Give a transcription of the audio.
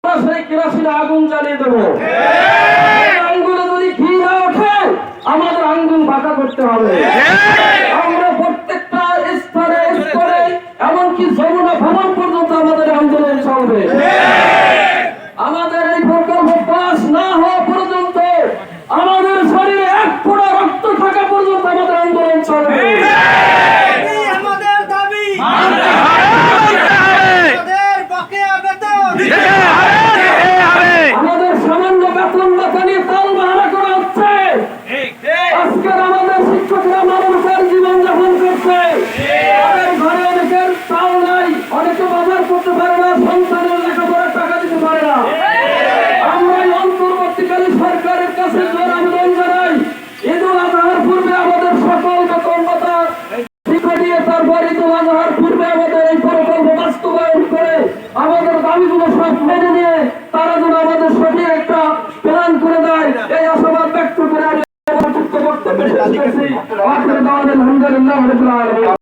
কেরোসিনে আগুন জ্বালিয়ে দেবো। আঙ্গুলে যদি ঘি না ওঠে আমাদের আঙ্গুল বাঁকা করতে হবে। আমরা প্রত্যেকটা স্তরে স্তরে এমনকি যমুনা ভবন পর্যন্ত আমাদের আন্দোলন চলবে। আমাদের এই প্রকল্প পাস না হওয়া পর্যন্ত, আমাদের শরীরে এক ফোঁটা রক্ত থাকা পর্যন্ত আমাদের আন্দোলন চলবে। আমাদের সামান্য বেতন নিয়ে তাল বাহানা করা হচ্ছে। আজকের আমাদের শিক্ষকরা মানুষের জীবন যাপন করছে। তাদের ঘরে অনেকের চাল নাই, অনেকে বাজার করতে পারে না, সন্তানের লেখাপড়ার টাকা দিতে পারে না। আমরা এই অন্তর্বর্তীকালীন সরকারের কাছে জোর আবেদন জানাই, ঈদুল আজহার পূর্বে আমাদের সকল বেতন ভাতা শিক্ষা দিয়ে তারপর ঈদুল আজহার পূর্বে আমাদের এই প্রকল্প বাস্তবায়ন করে আমাদের দাবিগুলো সব মেনে নিয়ে তারা যেন আমাদের সঠিক একটা প্ল্যান করে দেয়, এই আশাবাদ ব্যক্ত করে আমি বক্তব্য শেষ করছি। আলহামদুলিল্লাহ।